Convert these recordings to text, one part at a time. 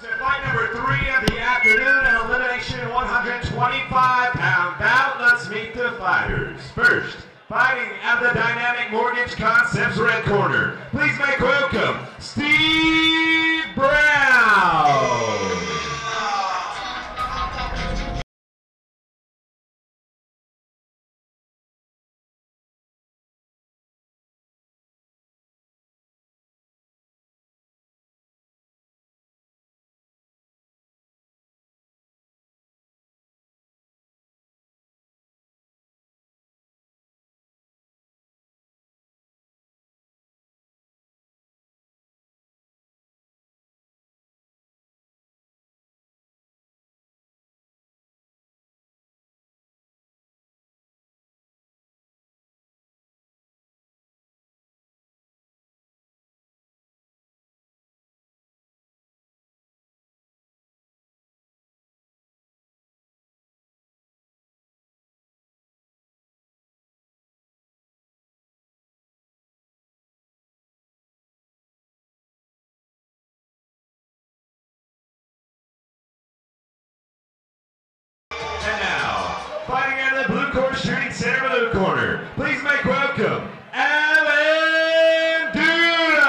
To fight number 3 of the afternoon, an elimination 125-pound bout. Let's meet the fighters. First, fighting out of the Dynamic Mortgage Concepts red corner. Please make welcome Steve Brown. And now, fighting out of the blue corner, shooting center blue corner. Please make welcome Alen Dudo.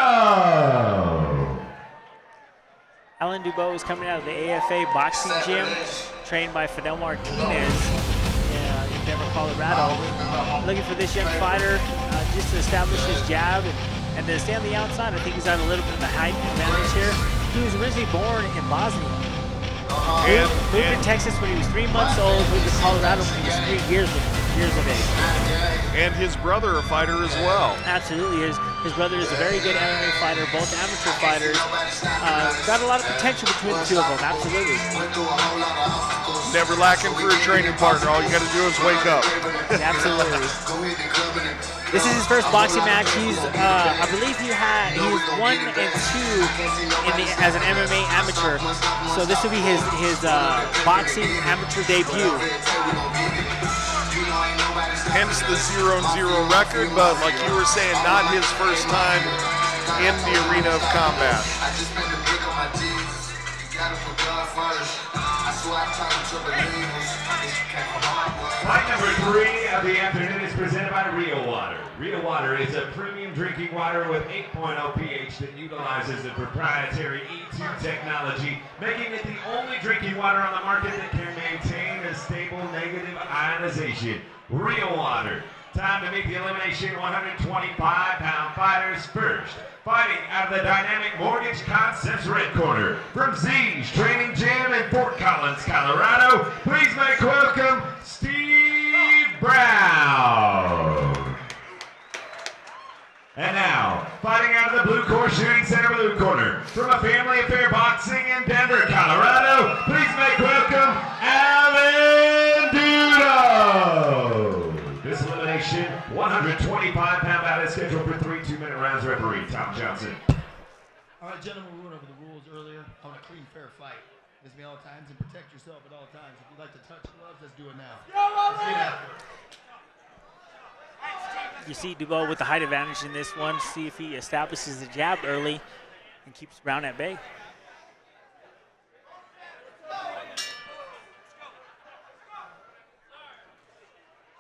Alen Dudo is coming out of the AFA boxing gym, trained by Fidel Martinez in Denver, Colorado. Looking for this young fighter just to establish his jab and to stay on the outside. I think he's got a little bit of a height advantage here. He was originally born in Bosnia. Moved to Texas when he was 3 months old, moved to Colorado when he was 3 years of age. And his brother a fighter as well. Absolutely, his brother is a very good MMA fighter, both amateur fighters. Got a lot of potential between the two of them, absolutely. Never lacking for a training partner, all you got to do is wake up. Absolutely. This is his first boxing match. He's, I believe he was 1 and 2 as an MMA amateur. So this will be his boxing amateur debut. Hence the 0-0 record, but like you were saying, not his first time in the arena of combat. Fight number 3 of the afternoon is presented by Real Water. Real Water is a premium drinking water with 8.0 pH that utilizes the proprietary E2 technology, making it the only drinking water on the market that can maintain a stable negative ionization. Real Water. Time to meet the elimination 125-pound fighters. First, fighting out of the Dynamic Mortgage Concepts red corner. From Z's Training Gym in Fort Collins, Colorado, please make welcome Steve Brown. And now, fighting out of the blue corner, shooting center blue corner. From a family affair boxing in Denver, Colorado, please make welcome Alen Dudo. This elimination, 125-pound bout is scheduled for 3 2-minute rounds. Referee Tom Johnson. All right, gentlemen, we went over the rules earlier. I want a clean, fair fight. Listen to me all times and protect yourself at all times. If you'd like to touch gloves, let's do it now. Let's see that. You see Dudo with the height advantage in this one. See if he establishes the jab early and keeps Brown at bay.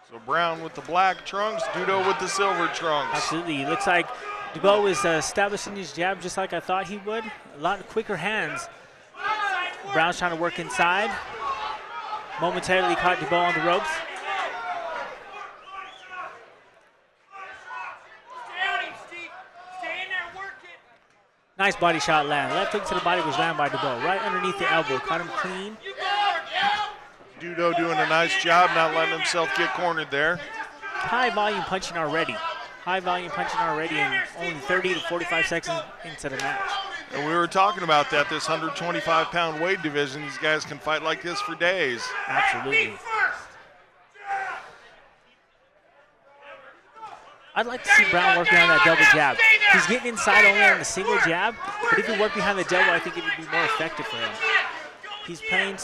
So Brown with the black trunks, Dudo with the silver trunks. Absolutely. It looks like Dudo is establishing his jab just like I thought he would. A lot quicker hands. Brown's trying to work inside. Momentarily caught Dudo on the ropes. Nice body shot land. Left hook to the body was landed by Dudo. Right underneath the elbow. Caught him clean. Dudo doing a nice job not letting himself get cornered there. High volume punching already. High volume punching already and only 30 to 45 seconds into the match. And we were talking about that, this 125-pound weight division. These guys can fight like this for days. Absolutely. I'd like to see Brown working on that double jab. He's getting inside only on the single jab, but if he worked behind the double, I think it would be more effective for him. He's playing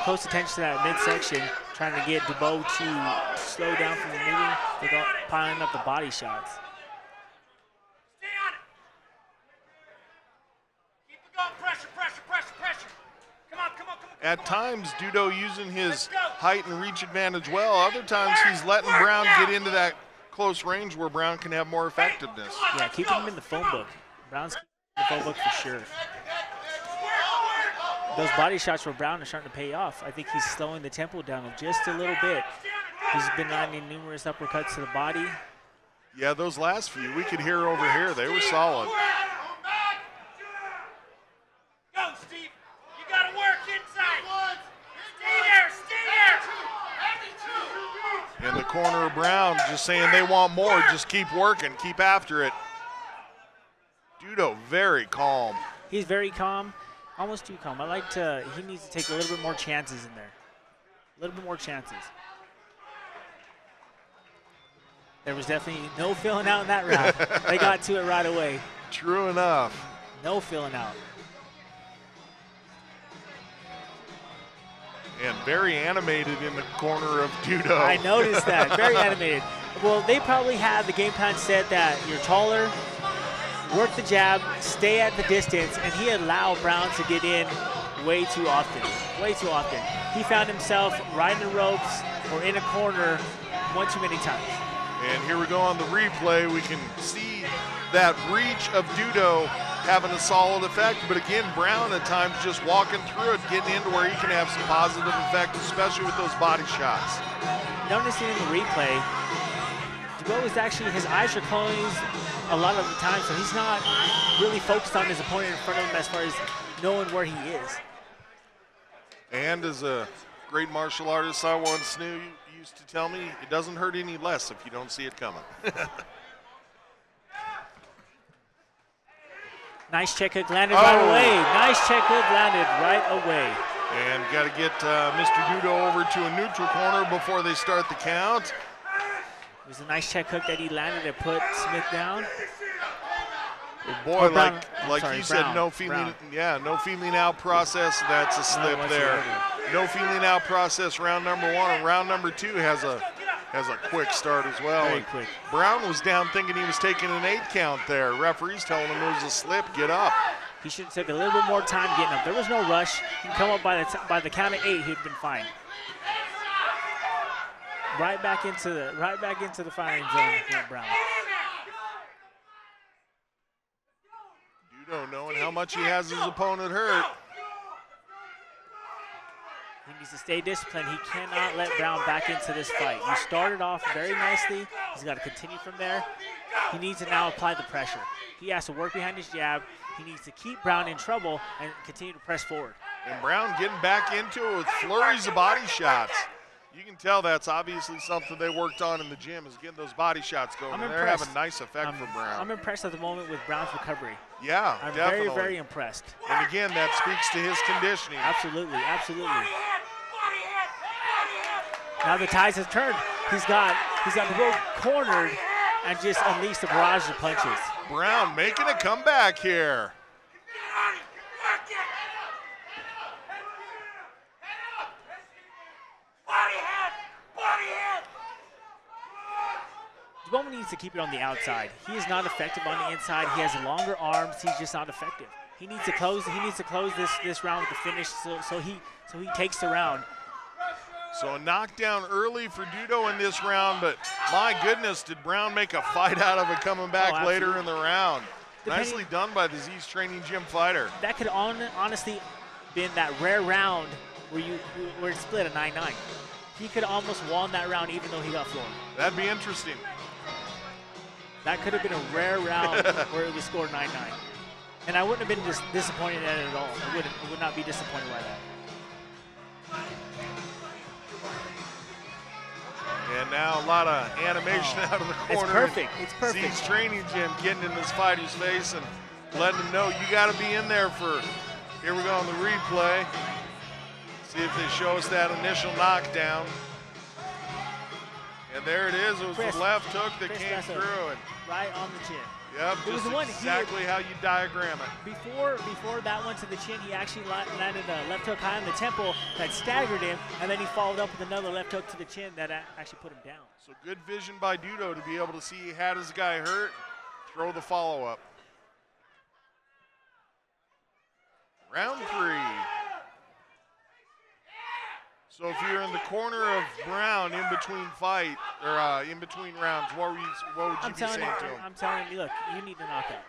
close attention to that midsection, trying to get Dudo to slow down from the moving without piling up the body shots. At times, Dudo using his height and reach advantage well. Other times, he's letting Brown get into that close range where Brown can have more effectiveness. Yeah, keeping him in the phone book. Brown's keeping him in the phone book for sure. Those body shots for Brown are starting to pay off. I think he's slowing the tempo down just a little bit. He's been landing numerous uppercuts to the body. Yeah, those last few, we could hear over here, they were solid. Go, Steve. You got to work inside. Stay there. In the corner of Brown, just saying they want more, just keep working, keep after it. Dudo, very calm. He's very calm, almost too calm. He needs to take a little bit more chances in there. A little bit more chances. There was definitely no filling out in that round. They got to it right away. True enough. No filling out. And very animated in the corner of Dudo. I noticed that, very animated. Well, they probably had the game plan set that you're taller, work the jab, stay at the distance, and he allowed Brown to get in way too often, way too often. He found himself riding the ropes or in a corner one too many times. And here we go on the replay. We can see that reach of Dudo having a solid effect, but again, Brown at times just walking through it, getting into where he can have some positive effect, especially with those body shots. Noticing in the replay, Dudo is actually, his eyes are closed a lot of the time, so he's not really focused on his opponent in front of him as far as knowing where he is. And as a great martial artist I once knew used to tell me, it doesn't hurt any less if you don't see it coming. Nice check hook landed right away. Nice check hook landed right away. And got to get Mr. Dudo over to a neutral corner before they start the count. It was a nice check hook that he landed to put Smith down. Well, boy, Brown. like you said, no feeling, no feeling out process. That's a slip there. No feeling out process. Round number one, and round number two has a quick start as well. Very quick. Brown was down thinking he was taking an 8 count there. Referee's telling him it was a slip. Get up. He should have taken a little bit more time getting up. There was no rush. He can come up by the count of 8. He'd been fine. Right back into the firing zone for Brown. Dudo knowing how much he has his opponent hurt. He needs to stay disciplined. He cannot let Brown back into this fight. You started off very nicely. He's got to continue from there. He needs to now apply the pressure. He has to work behind his jab. He needs to keep Brown in trouble and continue to press forward. And Brown getting back into it with flurries of body shots. You can tell that's obviously something they worked on in the gym, is getting those body shots going. And they're having a nice effect for Brown. I'm impressed at the moment with Brown's recovery. Yeah, I'm definitely. very, very impressed. And again, that speaks to his conditioning. Absolutely, absolutely. Now the tides have turned. He's got the rope cornered and just unleashed a barrage of punches. Brown making a comeback here. Dudo needs to keep it on the outside. He is not effective on the inside. He has longer arms. He's just not effective. He needs to close. He needs to close this round with the finish, so he takes the round. So a knockdown early for Dudo in this round, but my goodness, did Brown make a fight out of it coming back later in the round. Nicely done by the Z's Training Gym fighter. That could honestly been that rare round where it split a 9-9. He could almost won that round even though he got floored. That'd be interesting. That could have been a rare round where it was scored 9-9. And I wouldn't have been disappointed at it at all. I would not be disappointed by that. And now a lot of animation out of the corner. It's perfect. It's perfect. Z's Training Gym getting in this fighter's face and letting him know you got to be in there for. Here we go on the replay. See if they show us that initial knockdown. And there it is. It was the left hook that came through. And right on the chin. Yep, it was just the one exactly how you diagram it. Before that one to the chin, he actually landed a left hook high on the temple that staggered him, and then he followed up with another left hook to the chin that actually put him down. So good vision by Dudo to be able to see he had his guy hurt, throw the follow-up. Round 3. So if you're in the corner of Brown in between fight or in between rounds, what would you be saying to him? I'm telling you, look, you need to knock out.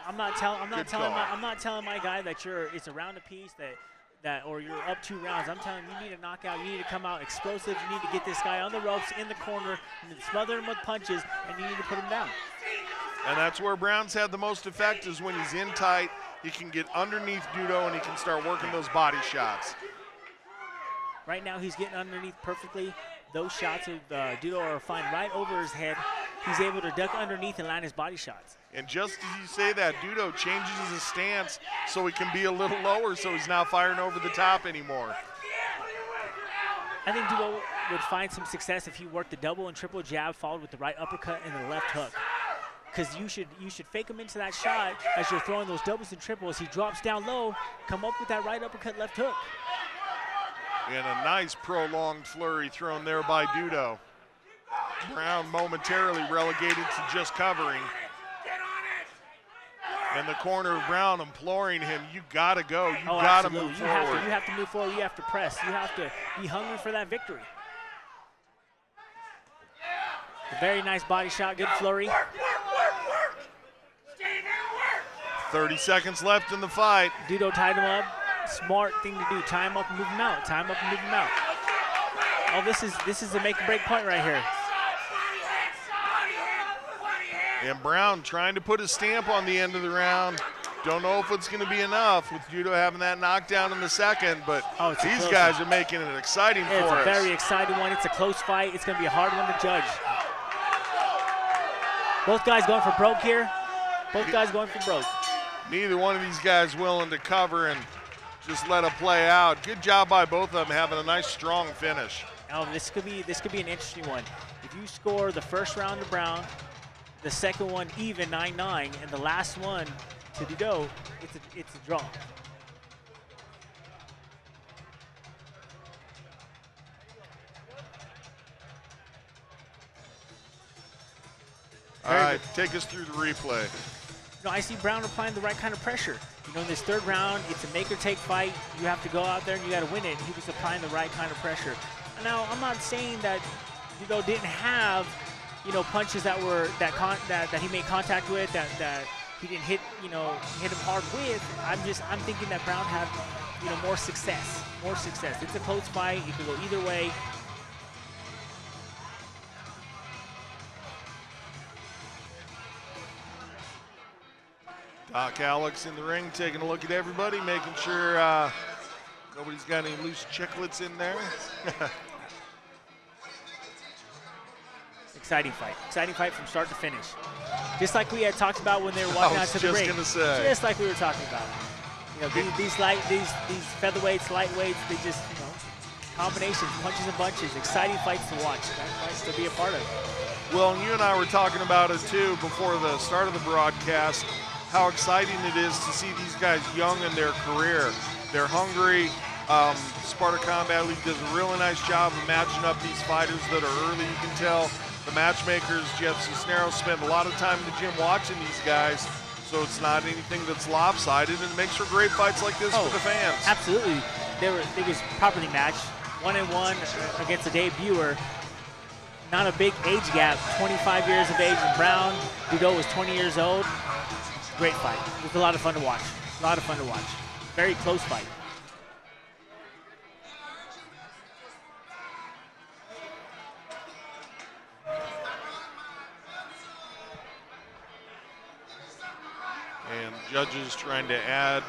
I'm not telling my guy that it's a round apiece or you're up 2 rounds. I'm telling you, you need to knock out. You need to come out explosive. You need to get this guy on the ropes in the corner and smother him with punches, and you need to put him down. And that's where Brown's had the most effect is when he's in tight. He can get underneath Dudo and he can start working those body shots. Right now he's getting underneath perfectly. Those shots of Dudo are flying right over his head. He's able to duck underneath and land his body shots. And just as you say that, Dudo changes his stance so he can be a little lower so he's not firing over the top anymore. I think Dudo would find some success if he worked the double and triple jab followed with the right uppercut and the left hook. Because you should fake him into that shot as you're throwing those doubles and triples. He drops down low, come up with that right uppercut, left hook. And a nice prolonged flurry thrown there by Dudo. Brown momentarily relegated to just covering. In the corner of Brown imploring him, you gotta go, you gotta move forward. You have to move forward, you have to press, you have to be hungry for that victory. A very nice body shot, good flurry. 30 seconds left in the fight. Dudo tied him up. Smart thing to do. Tie him up and move him out. Tie him up and move him out. Oh, this is a make or break point right here. And Brown trying to put a stamp on the end of the round. Don't know if it's going to be enough with Dudo having that knockdown in the second, but these guys are making it exciting for us. It's a very exciting one. It's a close fight. It's going to be a hard one to judge. Both guys going for broke here. Both guys going for broke. Neither one of these guys willing to cover and just let it play out. Good job by both of them having a nice strong finish. Oh, this could be an interesting one. If you score the first round to Brown, the second one even 9-9, and the last one to Dudo, it's a draw. All right, take us through the replay. You know, I see Brown applying the right kind of pressure. You know, in this third round, it's a make or take fight. You have to go out there and you got to win it. And he was applying the right kind of pressure. Now, I'm not saying that Dudo didn't have, you know, punches that he made contact with, that he didn't hit him hard with. I'm thinking that Brown had, you know, more success. It's a close fight. It could go either way. Doc Alex in the ring, taking a look at everybody, making sure nobody's got any loose chiclets in there. Exciting fight from start to finish. Just like we had talked about when they were walking out to the ring. Just like we were talking about. You know, these featherweights, lightweights, they just, you know, combinations, punches and bunches, exciting fights to watch, fights to be a part of. Well, and you and I were talking about it too before the start of the broadcast, how exciting it is to see these guys young in their career. They're hungry. Sparta Combat League does a really nice job of matching up these fighters that are early. You can tell the matchmakers, Jeff Cisneros, spend a lot of time in the gym watching these guys, so it's not anything that's lopsided, and it makes for great fights like this for the fans. Absolutely. It was properly matched. 1-1 against a debuter. Not a big age gap, 25 years of age in Brown. Dudo was 20 years old. Great fight. It was a lot of fun to watch. Very close fight. And judges trying to add.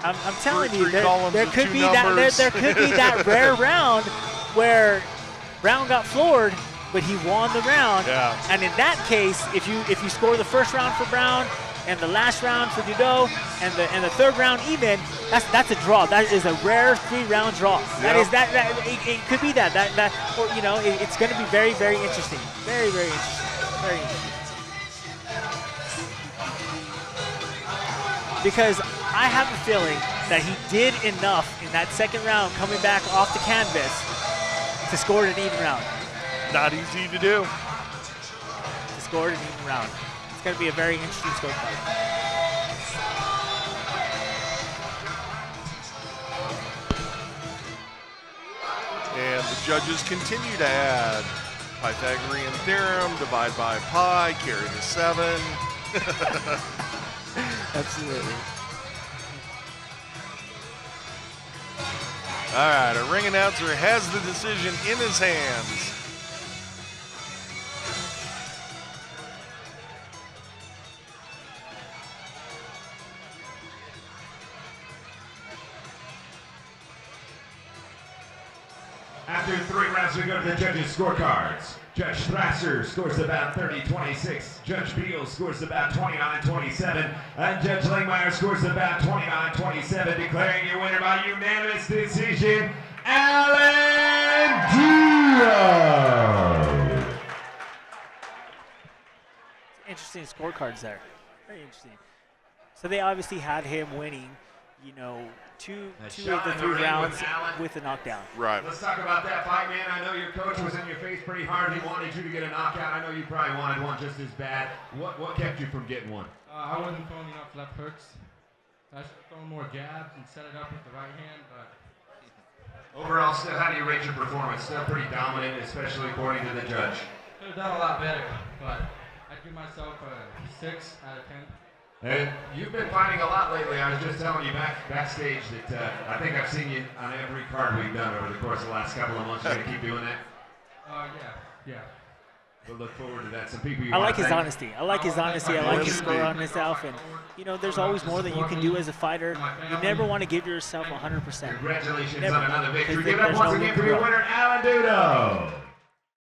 I'm telling you, there could be that rare round where Brown got floored, but he won the round. Yeah. And in that case, if you score the first round for Brown and the last round for Dudo and the third round even, that's a draw. That is a rare 3-round draw. Yep. It could be that or, you know, it's going to be very, very interesting. Very, very interesting. Very interesting. Because I have a feeling that he did enough in that second round coming back off the canvas to score an even round. Not easy to do. To score an even round. It's going to be a very interesting scope fight. Judges continue to add Pythagorean theorem, divide by pi, carry to 7. Absolutely. All right, our ring announcer has the decision in his hands. After 3 rounds, we go to the judges' scorecards. Judge Thrasser scores about 30-26. Judge Beal scores about 29-27. And Judge Langmeyer scores about 29-27, declaring your winner by unanimous decision, Alen Dudo. Interesting scorecards there. Very interesting. So they obviously had him winning, you know, two of the 3 rounds with a knockdown. Right. Let's talk about that fight, man. I know your coach was in your face pretty hard. He wanted you to get a knockout. I know you probably wanted one just as bad. What kept you from getting one? I wasn't throwing enough left hooks. I should have thrown more jabs and set it up with the right hand, but... Overall, still, how do you rate your performance? Still pretty dominant, especially according to the judge. Could have done a lot better, but I'd give myself a 6 out of 10. And you've been fighting a lot lately. I was just telling you backstage that I think I've seen you on every card we've done over the course of the last couple of months. You're going to keep doing that? Yeah. We'll look forward to that. Some people I like his honesty. I like his honesty. I like his score on himself. And, you know, there's always more that you can do as a fighter. You never want to give yourself 100%. Congratulations Never. on another victory. Because Give it up there's once no again room for to your grow. winner, Alen Dudo.